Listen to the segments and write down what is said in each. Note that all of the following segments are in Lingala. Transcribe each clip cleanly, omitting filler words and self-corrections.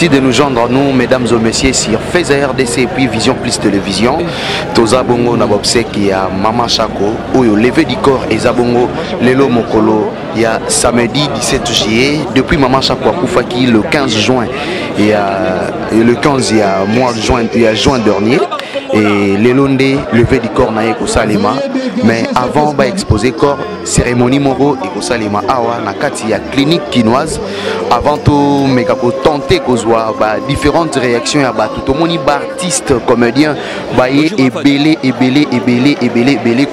Merci de nous joindre, nous, mesdames et messieurs, sur Feza RDC et puis Vision Plus Télévision. Toza Bongo Nabobse qui a Mama Chako, ou le levé du corps et Zabongo, Lelo Mokolo, il y a samedi 17 juillet, depuis Mama Chako à Koufaki le 15 juin, et le 15 il y a mois de juin, il y a juin dernier. Et Lelonde levé du corps naïe Salima, mais avant va exposer corps cérémonie moro et Salima awa na kati ya clinique quinoise avant tout mega ko tenter ko zoa ba différentes réactions ya ba tout moni ba artiste comédien ba ebelé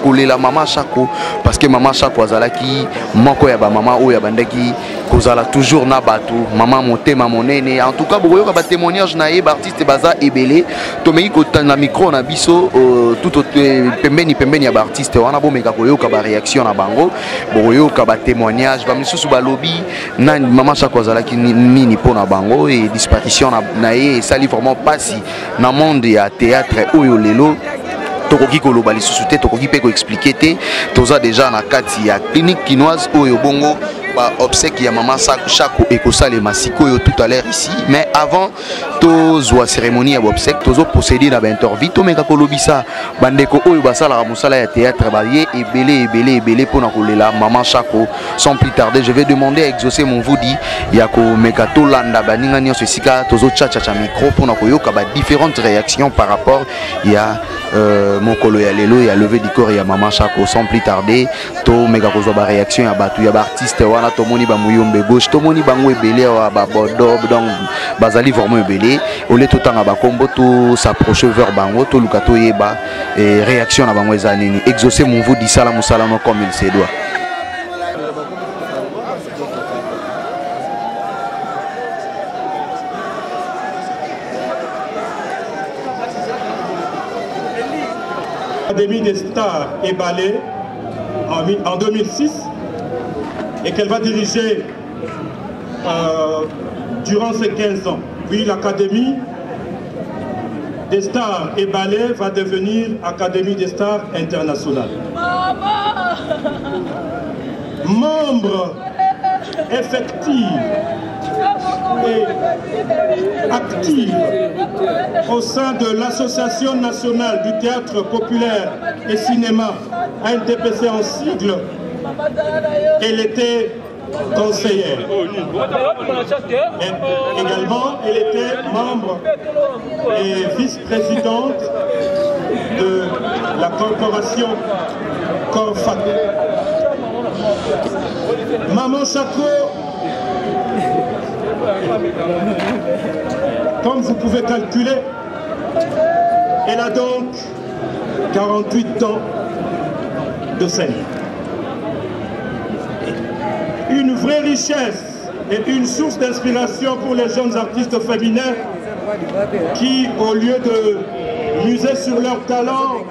coller la Mama Chako parce que Mama Chako azalaki moko ya ba mama o ya bandaki kozala toujours na batu mama motema monene en tout cas boyo ka ba témoignage naïe ba artiste baza ebelé to mei ko na micro na biso tout pembeni ya ba artiste wana bo meka koyo ka ba réaction na bango boyo ka ba témoignage ba misusu ba lobby na Mama Chako azalaki nini pona bango et disparition na ye sali vraiment pasi na monde ya théâtre oyo lelo tokoki koloba lisusu te tokoki pe ko expliquer te toza déjà na kati ya clinique quinoise oyo bongo ba obsèque ya Mama Chako et kosale masiko yo tout à l'heure ici mais avant tozwa cérémonie ya obsèque tozo procéder na ba interview to meka kolobisa bandeko oyo basala musala ya théâtre ba ye ebelé pona kolela Mama Chako sans plus tarder je vais demander à exaucer mon voudi ya ko meka to landa baninga nyonso sika tozo chacha micro pona koyoka ba différentes réactions par rapport ya mokolo ya lelo ya levé du corps ya Mama Chako sans plus tarder to meka kozwa ba réaction ya batu ya ba artiste wana to moni ba muyombe gauche to moni bango ebelé wa ba bodob donc bazali vraiment ebelé ole to tanga ba kombo to s'approcher vers bango to lukato yeba et réaction na bango ezanini exaucer mon vous dit sala musala comme il se doit. L'Académie des stars est balée en 2006 et qu'elle va diriger durant ces 15 ans. Puis l'Académie des stars et ballet va devenir Académie des stars internationale. Membre effectif et active au sein de l'Association nationale du théâtre populaire et cinéma, ANTPC en sigle, elle était conseillère. Et également, elle était membre et vice-présidente de la corporation Corfac. Maman Chako, comme vous pouvez calculer, elle a donc 48 ans de scène. Une vraie richesse et une source d'inspiration pour les jeunes artistes féminins qui, au lieu de muser sur leur talent,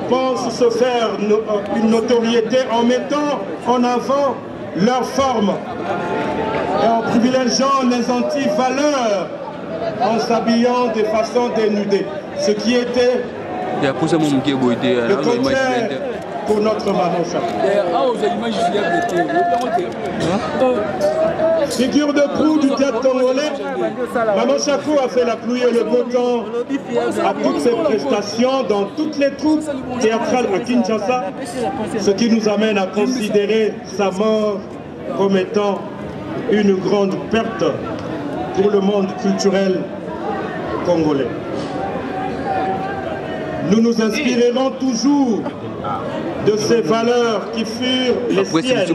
pensent se faire une notoriété en mettant en avant leur forme et en privilégiant les anti-valeurs en s'habillant de façon dénudée. Ce qui était le contraire pour notre Maman Chako. Figure de proue du théâtre congolais, Maman Chako a fait la pluie et le beau temps à toutes ses prestations dans toutes les troupes théâtrales à Kinshasa, ce qui nous amène à considérer sa mort comme étant une grande perte pour le monde culturel congolais. Nous nous inspirerons toujours de ces valeurs qui furent les siennes.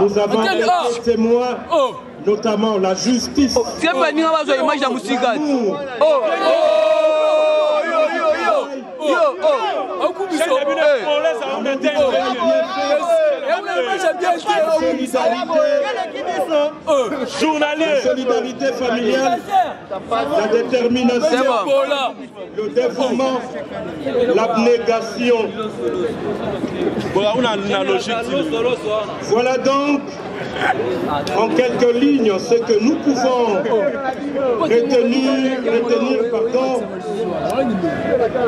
Nous avons été témoins, notamment la justice, la solidarité familiale, la détermination, le dévouement, l'abnégation. Voilà donc en quelques lignes ce que nous pouvons retenir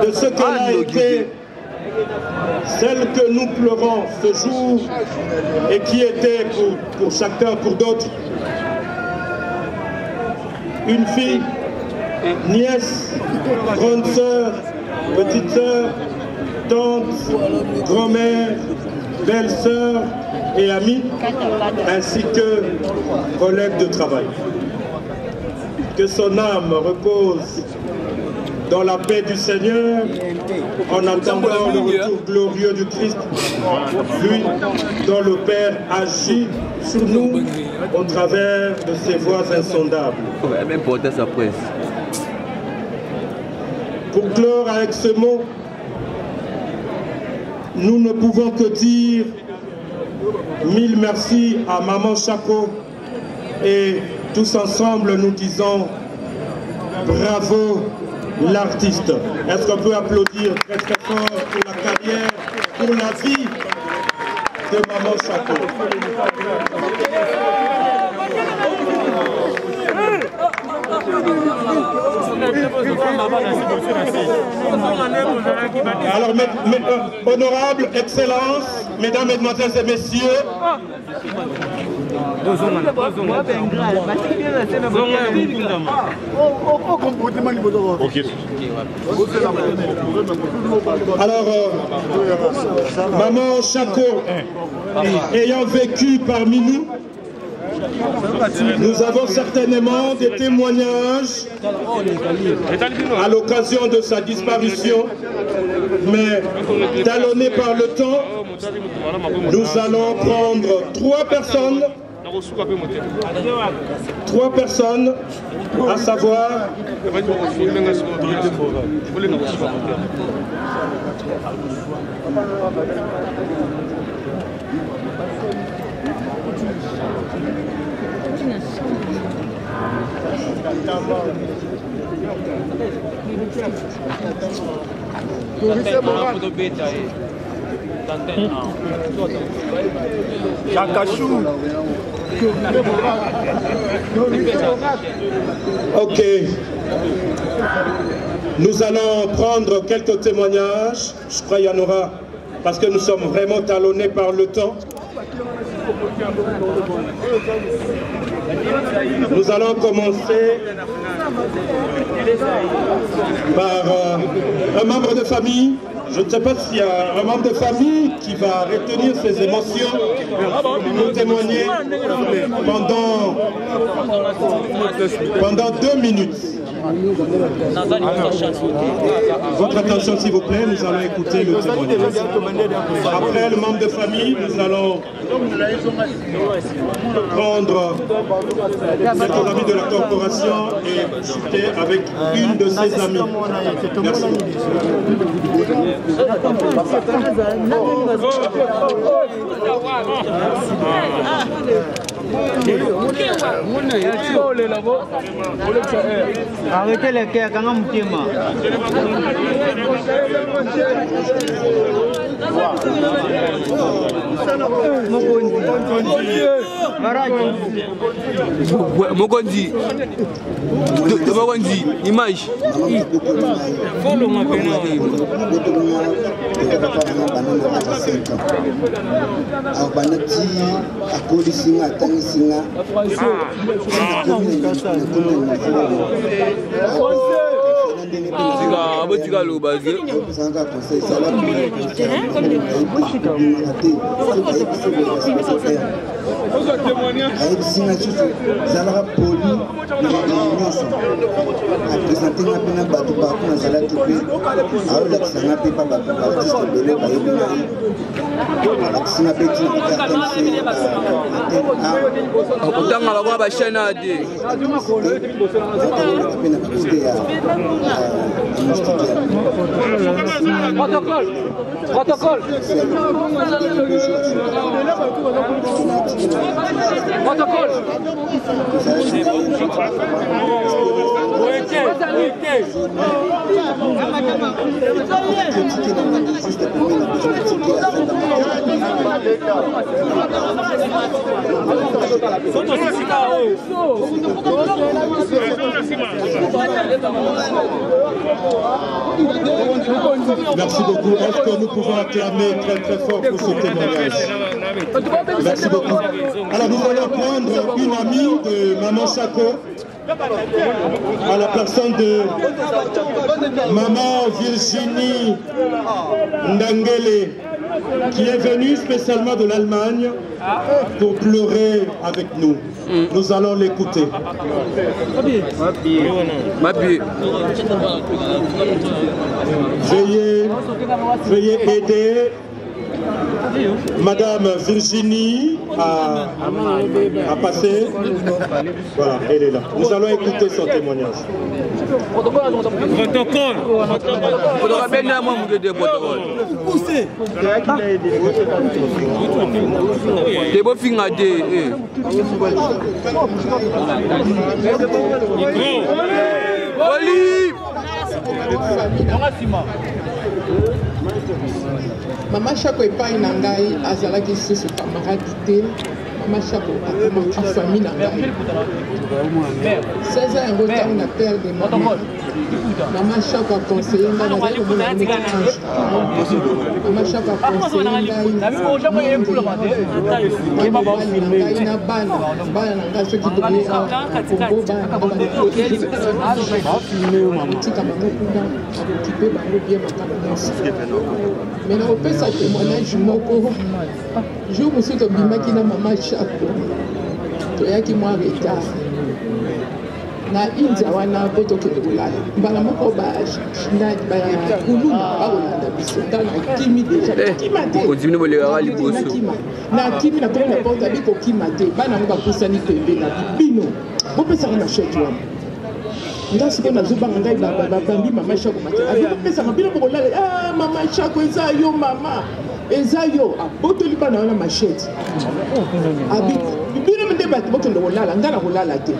de ce qu'elle a été, celle que nous pleurons ce jour et qui était pour chacun, pour d'autres, une fille, nièce, grande sœur, petite sœur, tante, grand-mère, belle-sœur et amie, ainsi que collègues de travail. Que son âme repose dans la paix du Seigneur, en attendant le retour glorieux du Christ, lui dont le Père agit sur nous au travers de ses voies insondables. Même porter sa presse. Pour clore avec ce mot, nous ne pouvons que dire mille merci à Maman Chako et tous ensemble nous disons bravo l'artiste. Est-ce qu'on peut applaudir très très fort pour la carrière, pour la vie de Maman Chako? Alors, honorable Excellence, Mesdames, Mesdemoiselles et Messieurs, alors, Maman Chako, ayant vécu parmi nous, nous avons certainement des témoignages à l'occasion de sa disparition, mais talonnés par le temps, nous allons prendre trois personnes, à savoir ok. Nous allons prendre quelques témoignages. Je crois qu'il y en aura parce que nous sommes vraiment talonnés par le temps. Nous allons commencer par un membre de famille. Je ne sais pas s'il y a un membre de famille qui va retenir ses émotions pour témoigner pendant 2 minutes. Votre attention s'il vous plaît, nous allons écouter le témoignage. Après le membre de famille, nous allons prendre notre ami de la corporation et chuter avec une de ses amies. Merci. Arrêtez les cœurs quand on Mokondi, image. Protocole. Merci beaucoup. Est-ce que nous pouvons acclamer très très fort pour ce témoignage? Merci beaucoup. Alors nous allons prendre une amie de Maman Chako à la personne de Maman Virginie Ndangele, qui est venue spécialement de l'Allemagne pour pleurer avec nous. Nous allons l'écouter. Veuillez aider Madame Virginie à passer. Voilà, elle est là. Nous allons écouter son témoignage. Maman Chako epai na ngai azalaki susu camarade te. Maman Chako akomaki famille na ngai. 16 ans yango ntango na père de maman. Maman Chako aconseillé ngai nazali komona neti ange. Maman Chako aconseillé ngai na bana na ngai soki toye Congo bana tika bango kuna akokipe bango bien makambo nyonso. Mais na opesa témoignage moko jour mosusu tobimaki na Maman Chako toyaki mwa retard na India wana po tokende kolala mbala moko bakuluna bakolanda biso ntango nakimi deja nakimi nakoma na porte abi kokima te bana yango bapusani pembe na bino bopesaka na shete wana nga sikoyo nazobanga ngai babambi Maman Chako mate abi bopesaka bino bokolala Maman Chako eza yo mama eza yo abotoli bana wana machete abi bino nde bato bokende kolala nga na kolala te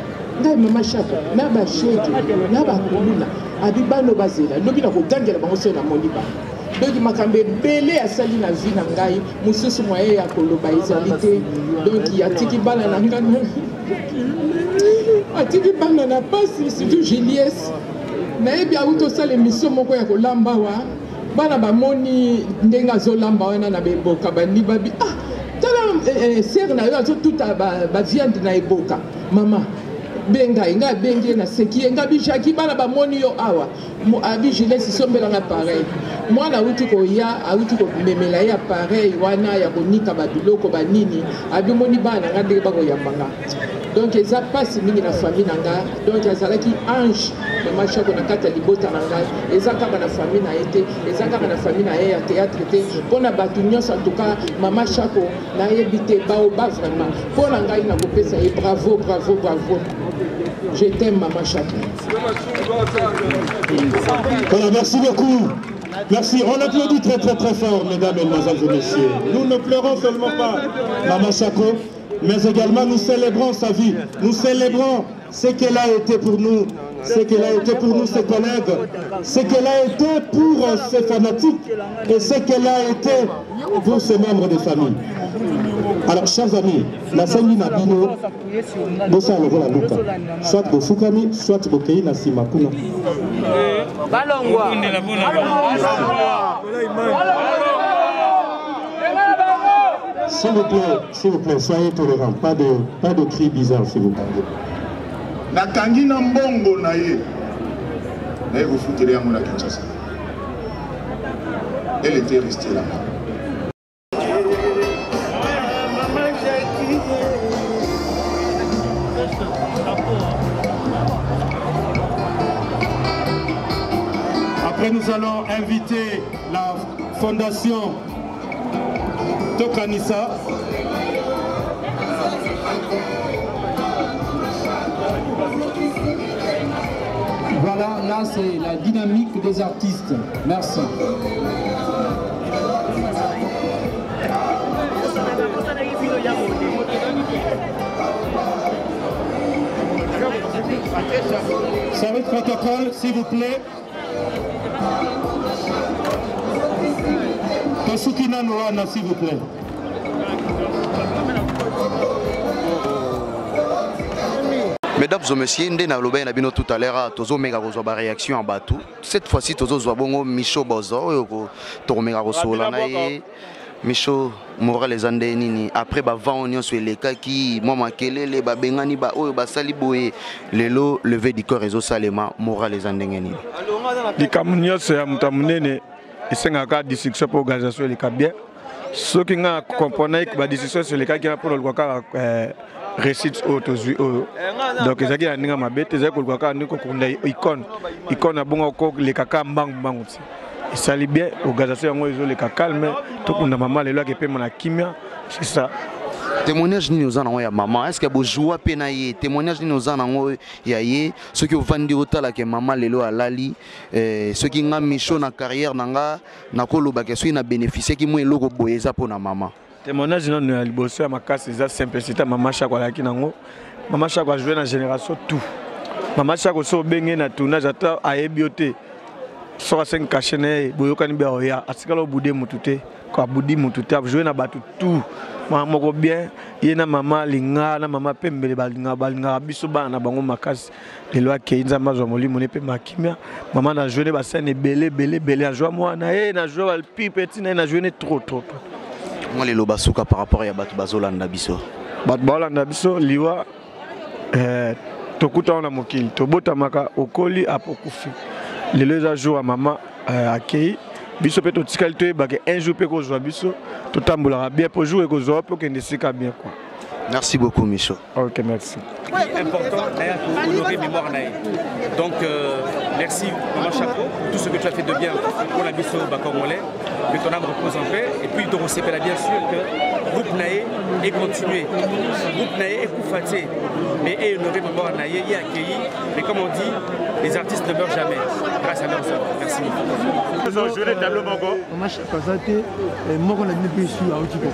ngai Maman Chako na bashete na bakuluna abi bano bazela lobi na kogangela bango so na moni ba donc makambo ebele asali na vie na ngai mosusu moye ya koloba ezali te donc atiki bana na ngai atiki bana na pasi surtout Julies nayebi auti osala émission moko ya kolamba wa bana bamoni ndenge azolamba wana na beboka bandi babi tala sere na yo azotuta baviande na eboka mama bengai nga bengi na seki nga bijaki bana bamoni yo awa abi Julies isombelanga pareil mwana auti koya auti komemela ye appareil wana ya konika babiloko banini abi moni bana nga ndenge bakoyambanga donc eza pasi mingi na famille na nga donc azalaki ange Maman Chako na kati ya libota na ngai eza kaka na famille na ye te eza kaka na famille na ye ya théâtre te mpona bato nyonso en tout cas Maman Chako nayebi te baoba vraiment mpona ngai na kopesa ye bravo bravo bravo. Je t'aime Maman Chako. Voilà, merci beaucoup. Merci, on applaudit très très très fort, mesdames, mesdemoiselles et messieurs. Nous ne pleurons seulement pas Maman Chako, mais également nous célébrons sa vie. Nous célébrons ce qu'elle a été pour nous, ce qu'elle a été pour nous, ses collègues, ce qu'elle a été pour ses fanatiques et ce qu'elle a été pour ses membres de famille. Alors, chers amis, la scène n'a bino, bossa le vola luka, soit bofukami, soit bokei na simakuna. S'il vous plaît, soyez tolérants, pas de cris bizarres, s'il vous plaît. Nakangi na mbongo na ye, na ye kufutile yangu na Kinshasa. Elle était restée là-bas. Après, nous allons inviter la fondation Tokanissa. Voilà, là c'est la dynamique des artistes. Merci. Service protocole, s'il vous plaît. Tosukina Noana, s'il vous plaît. Mesdames et messieurs, ndé na loba na bino tout à l'heure, tozo mega ko ba réaction en batou. Cette fois-ci tozo zo bongo Micho Bozo ko to mega ko sola na ye. Micho moral les andé nini après ba va on sur les cas qui moi makelele ba bengani ba oyo ba sali boye lelo levé du corps réseau salema moral les andé nini di kamunyo se ya mutamunene isenga ka discussion pour organisation les cas bien ce qui nga comprendre que ba discussion sur les cas qui a pour le quoi récite auto donc ezaki ya ninga mabete ezaki ko quoi ndiko kunda icône bongo ko les kaka mbangu et ça li bien organisation yango ezo leka calme to kunda mama lelo ke pema na kimia c'est ça témoignage ni ozana ya maman est-ce que bo joie pena ye témoignage ni ozana ngo ya ye ce qui vandi otala ke maman lelo alali ce qui nga micho na carrière nanga na koloba ke so na bénéficier ki mo eloko boyeza pona maman témoignage non na liboso ya makasi za simplicité maman chaque la ki nango maman chaque jouer na génération tout maman chaque so bengé na tournage ata ayebioté sora 5 kachene boyokani be oya atikalo budé mutute ko budi mutute jouer na batu tout moko bien yena mama linga na mama pembele balinga biso bana bango makasi lelo akeinza mazwa molimo ne pe makimia mama na jouer ba scène belé a jouer moi na na jouer al petit na jouer trop moi lelo basuka par rapport ya batu bazolanda biso batu bazolanda biso liwa tokuta na mokili tobota maka okoli apokufi les jours à maman accueilli biso peut tikali to ba un jour peut ko zo biso to tambola bien pour jouer ko zo pour que ne sika bien quoi. Merci beaucoup Micho. OK, merci. Important pour honorer mémoire naïe. Donc merci Maman Chaco pour tout ce que tu as fait de bien pour la biso Congolais. Que ton âme repose en paix et puis donc on sait bien sûr que groupe Naïe est continué. Groupe Naïe est Koufaté mais est honoré mémoire naïe est accueilli mais comme on dit les artistes ne meurent jamais grâce à leurs œuvres. Merci beaucoup. Je vais tableau Mogo. Maman Chaco Zate Mogo na depuis sur auti ko.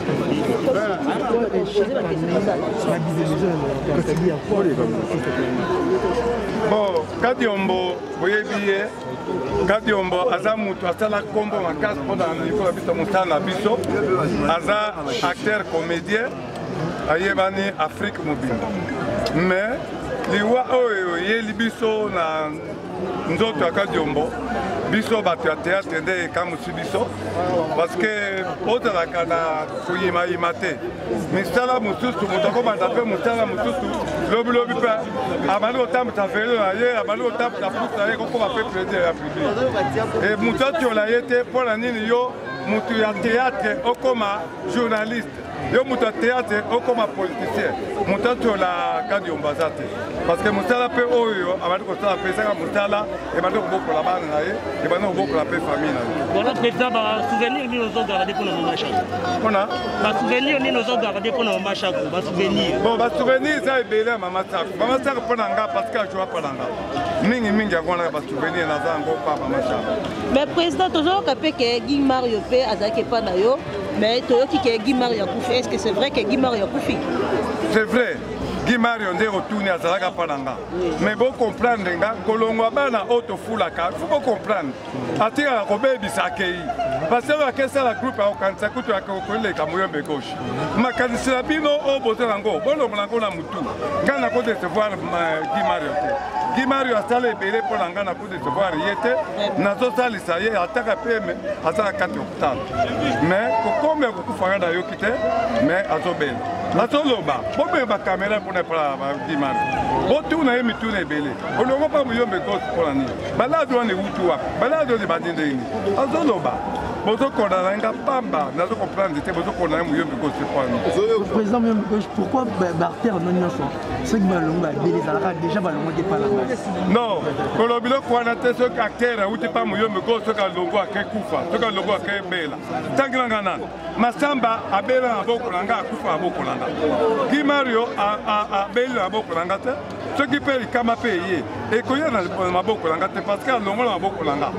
Bon, Kadiombo, Boyebiye, Kadiombo, Aza Moutou, Asala Kombo, Makas, pendant Nicolas Bito Moutana Biso, Aza acteur comédien, Ayebani Afrique Mobile. Mais, Liwa Oye, Libiso, Nzoto Kadiombo, Biso batu ya théâtre nde kamusi biso parce que otalaka na kuyima imate misala mususu mutoko bandape musala mususu lobi pa abali otambuta velo na ye abali otambuta pusa ye koko bape plaisir ya public et mutatu la yete pona nini yo mutu ya théâtre okoma journaliste yo mutu ya théâtre okoma politicien mutatu la Kadiombo zate parce que musala pe oyo abali ko sala pe saka musala e bando boko la bana na ye et bando boko la pe famille na ye voilà président ba souvenir ni nos garder pour nos Maman Chaco ona ba souvenir ni nos garder pour nos Maman Chaco ba souvenir bon ba souvenir ça ebele Maman Chaco pona nga parce que joie pona nga mingi akona ba souvenir na zango pa Maman Chaco mais président toujours capé que Guy Mario pe azaki pa na yo mais toyoki que Guy Mario akufi est-ce que c'est vrai que Guy Mario akufi c'est vrai Guy Mario nde retourné à Zalaka Pananga. Mais bon comprendre, Kolongwa bana auto fulaka, faut pas comprendre. Atira la Robert Bisakei. Parce que c'est la groupe à Okansa kutu ya kokole kamuyombe gauche. Makanisi la bino au botelango, bono mlango na mutu. Kana ko recevoir Guy Mario. Guy Mario a salé belé pour l'anga na ko recevoir yete. Nazo sali ça y est ataka PM ataka 4 hôpital. Mais kokome kokufanga na yokite, mais azobel. Azoloba, bombe ba caméra pour para Guy Mario. Botu na yemi tu na belé. Olongo pa muyombe gauche pour la ni. Balado ne wutuwa. Balado de badinde ni. Azoloba. Bozo konanga pamba, nazo comprendre te bozo konanga muyombe gauche pour la ni. Président muyombe gauche, pourquoi Barter non nyonso? Ceux qui balonga belé zalaka déjà balonga te pas là. Non, kolobilo kwana te ceux qui acteur ou te pas muyombe gauche ceux qui longo akekufa, ceux qui longo akebela. Tanganga nan. Masamba abela aboko langa akufa aboko langa. Guy Mario a bela aboko langa te. Ceux qui payent kama payé et koya na maboko langa te parce que longo na maboko langa.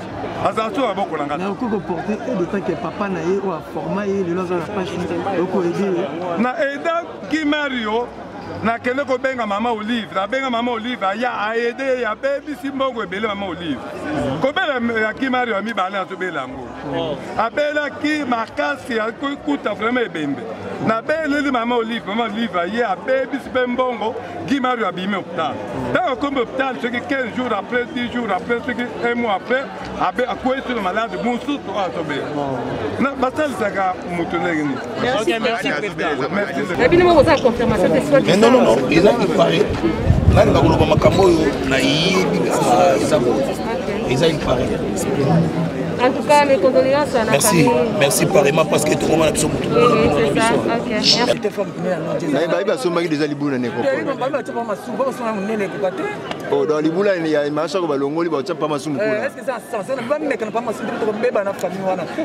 Azato aboko langa. Na okoko porter de temps que papa na ye ou a format ye le loza na page oko aider. Na aida Guy Mario na kende ko benga Maman Olive, na benga Maman Olive ya aider ya baby simbongo ebele Maman Olive. Ko bela ya Guy Mario ami bale azo bela ngo. Abela ki makasi ya kuta vraiment ebembe. Na beleli maman Olive aye a baby Bembongo, Guy Mario a bimé hôpital. Dans comme hôpital, ce qui 15 jours après, 10 jours après, ce qui un mois après, a quoi sur le malade de bon sous pour tomber. Na basal saga mutunegni. Merci. Merci. Mais non, ils ont parlé. Là, nous avons en tout cas, mes condoléances à la famille. Merci pareillement parce que tout le monde a besoin de tout. C'est ça, ok. Oh, dans les boules, il y a une marche au ballon, il va pas ma soupe. Est-ce que ça sens? On va mettre pas ma soupe pour bébé dans la famille.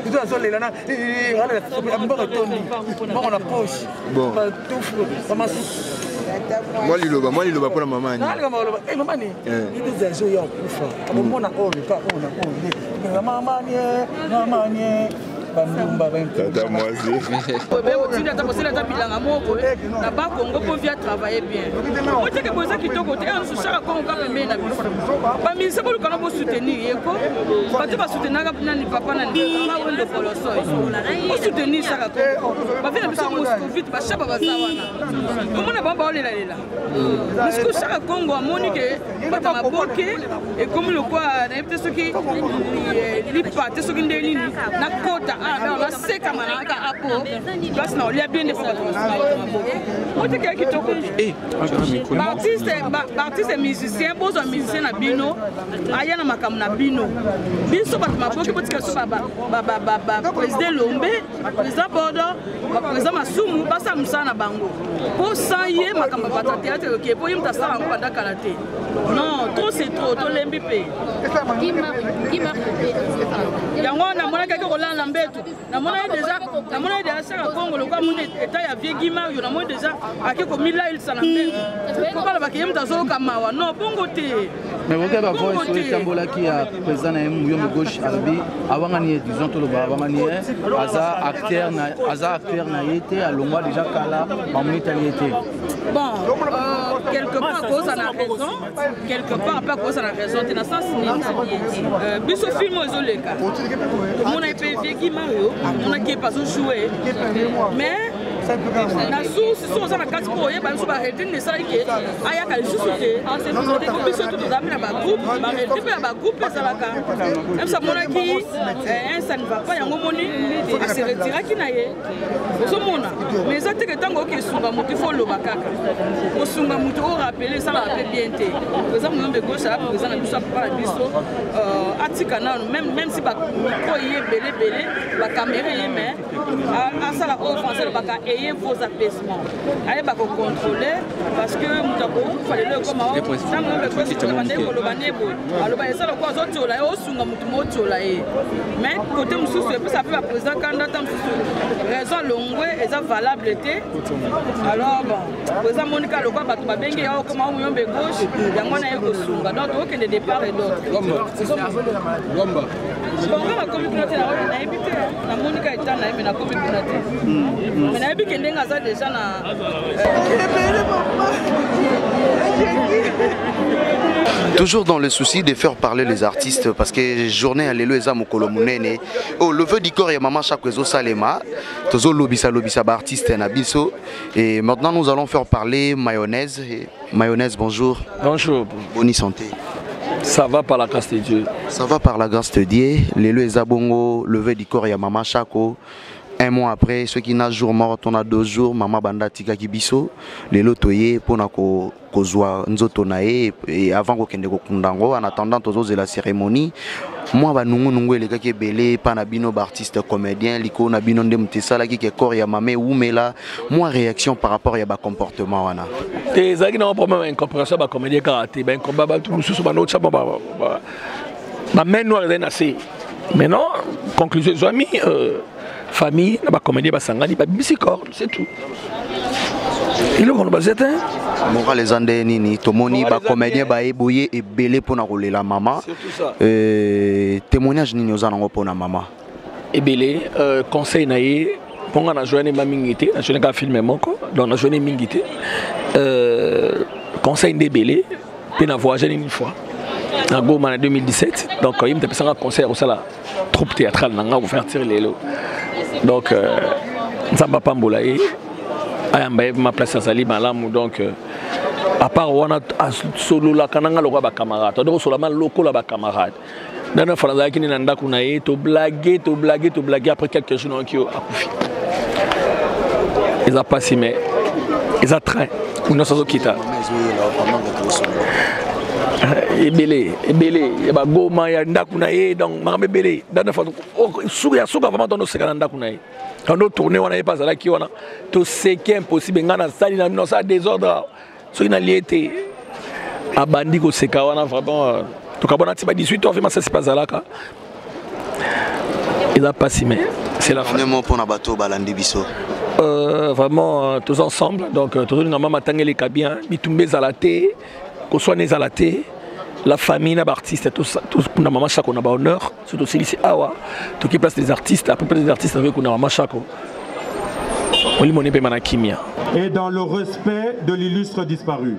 Ils doivent aller là. On a poche. Bon. Moi, il va pour la maman. Eh, maman, il est déjà au couffin. On a all le cas, on a maman, Tata Moisi. Artiste musicien, beaux musicien na bino, aya na makam na bino. Biso bat maboki botika so président Lombe, président Bodo, président Masumu, basa musana bango. Po saye makam bata théâtre OK, po yimta sala ngo banda karaté. Non, trop c'est trop, to lembi pe. Yango na mona kaka kolanda mbetu. Na mona déjà ça Congo le quoi mon état ya vie Guima yo na mona déjà akiko mila il sana mbetu. Ko bala bakiyemta so kamawa. Non, bongo te. Mais vous avez voix sur le Tambola qui a président na Muyombe gauche Arabi awangani disons tout le bas awangani aza acteur na yete alongwa déjà kala en italiété. Bon, quelque part cause en a raison, quelque part pas cause en a raison, tu n'as sens ni biso film aux oleka. Mon a été qui Mario, on a qui pas joué. Mais la source sont ça la carte pour y ba so ba arrêter ne ça qui aya ka juste c'est pour biso tout dans la groupe, ba arrêter ba groupe ça la ka. Même ça mon qui ça ne va pas yango moni à se retirer qui na ye. So mona mais ça te que tango qui sunga mutu fo lo bakaka. Ko sunga mutu o rappeler ça la rappelle bien té. Par exemple on de gauche à présent na biso pas biso atika na même si ba ko yé belé ba caméra yé mais à ça la offense ba ka ayez vos apaisements. Allez bah contrôler parce que il fallait le comment ça me le question de demander pour le banebo. Alors bah ça le quoi autres là au sunga mutumoto là mais côté mususu ça peut président candidat raison longue et ça valable était. Alors bon président Monica le quoi bato babenge ya comment Muyombe gauche yango na yeko sunga donc aucun de départ et d'autres. Lomba. Bon la communauté na habité na Monica étant na mais na communauté. Mais na habité kendenga ça déjà na Toujours dans le souci de faire parler les artistes parce que journée à l'élo eza mokolo munene. Oh le vœu du corps ya maman chaque zo salema. Tozo lobisa ba artiste na biso et maintenant nous allons faire parler Mayonnaise. Mayonnaise bonjour. Bonjour. Bonne santé. Ça va par la grâce de Dieu. Ça va par la grâce de Dieu. L'élo eza bongo le vœu du corps ya maman Chako. Un mois après, ceux qui n'a jour mort, on a 2 jours, maman banda tika kibiso, les lotoyés pour na kozwa nzoto nae et avant qu'on kende ko kundango en attendant tozo de la cérémonie. Moi ba nungu les kake belé pa na bino artiste comédien liko na bino ndem tesala ki ke corps ya mamé oumela. Moi réaction par rapport ya ba comportement wana. Et ça qui n'a pas problème incompréhension ba comédien karaté, ben combat ba tout sous ba no chaba ba. Ma main noire est assez. Maintenant, conclusion des amis famille, na ba comédien ba sangani ba bisikor, c'est tout. Il est qu'on va zéter. Moral les andé nini, tomoni ba comédien ba eboyer et belé pour na rouler la maman. Témoignage nini ozana ngo pour na maman. Et belé conseil naé pour na journée ma mingité, na journée ka filmer moko, donc na journée mingité. Conseil de belé, puis na voyagé une fois. En Goma en 2017, donc il me fait un concert au la troupe théâtrale nanga ouverture les lots. Donc ça m'a pas mboulaé ma place à Zali Malam, donc à part on a solo la kananga le roi camarade, donc seulement local là camarade. Dans le français qui n'est pas kunaï, to blaguer après quelques jours qui ont accouché. Ils ont passé mais ils ont train, ils n'ont pas quitté. Ebele, eba goma ya ndakuna ye donc makambe belé dans le français souya vraiment dans nos séquences ndakuna ye. Quand on tourne, on n'a pas ça qui on a tout ce qui est impossible. On a ça, on a désordre. So il a lié à bandi ko seka on a vraiment tout cas on a 18 heures vraiment ça c'est pas ça là quoi. Il a pas si mais c'est la fin. On est pour na bateau balandi biso. Vraiment tous ensemble donc toujours normalement tangeli kabien bitumbe zalaté ko soigner zalaté. La famille n'a pas artiste, tous pour maman chaque on a honneur, surtout si c'est awa, tout qui place des artistes, à peu près des artistes avec on a maman chaque. On lit mon épée manakimia. Et dans le respect de l'illustre disparu,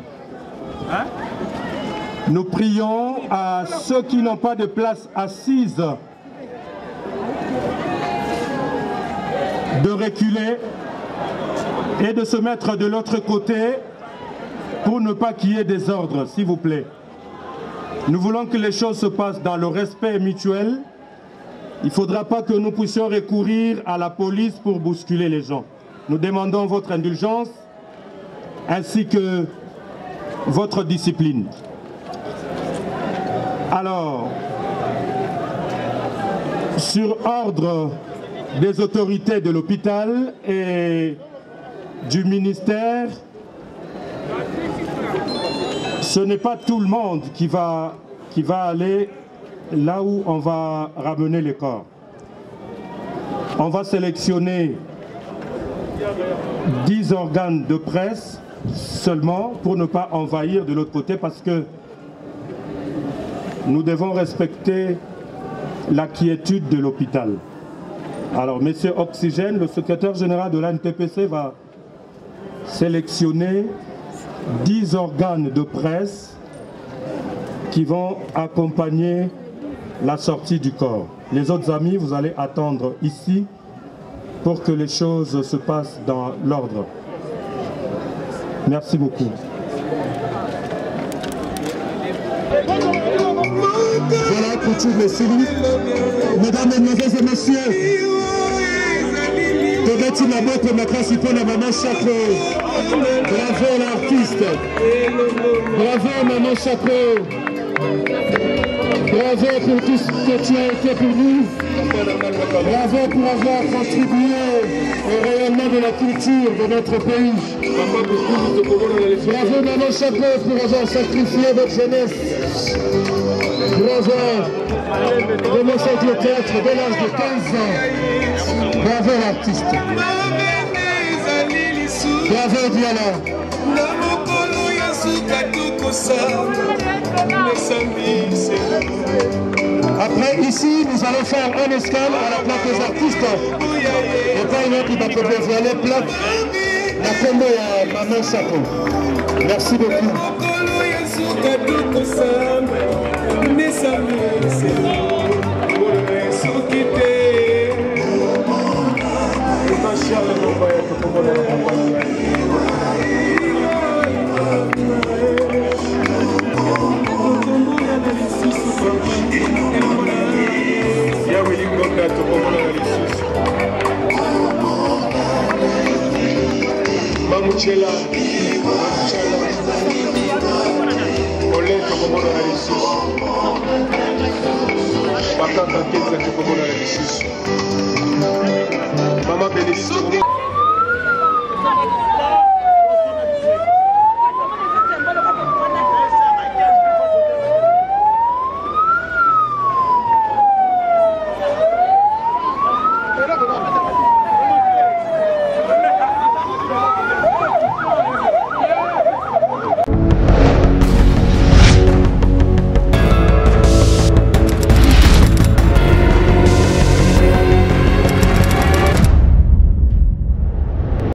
nous prions à ceux qui n'ont pas de place assise de reculer et de se mettre de l'autre côté pour ne pas qu'il y ait des ordres, s'il vous plaît. Nous voulons que les choses se passent dans le respect mutuel. Il ne faudra pas que nous puissions recourir à la police pour bousculer les gens. Nous demandons votre indulgence ainsi que votre discipline. Alors, sur ordre des autorités de l'hôpital et du ministère, ce n'est pas tout le monde qui va aller là où on va ramener les corps. On va sélectionner 10 organes de presse seulement pour ne pas envahir de l'autre côté parce que nous devons respecter la quiétude de l'hôpital. Alors, M. Oxygène, le secrétaire général de l'ANTPC, va sélectionner 10 organes de presse qui vont accompagner la sortie du corps. Les autres amis, vous allez attendre ici pour que les choses se passent dans l'ordre. Merci beaucoup. Voilà pour tous les civils. Mesdames, Mesdemoiselles et Messieurs, Tobeti Nabote Makrasipo na Maman Chapeau. Bravo l'artiste. Bravo Maman Chapeau. Bravo pour tout ce que tu as été pour nous. Bravo pour avoir contribué au rayonnement de la culture de notre pays. Bravo Maman Chapeau pour avoir sacrifié votre jeunesse. Bravo. Commencé avec le théâtre dès l'âge de 15 ans. Bravo l'artiste. Bravo Diana. Après ici, nous allons faire un escale à la plaque des artistes. Et pas une autre qui va proposer les plaques. La combo à Maman Chapeau. Merci beaucoup. Mamuchela, Olé, como la Jesús. Bacata, que es la que como la Jesús.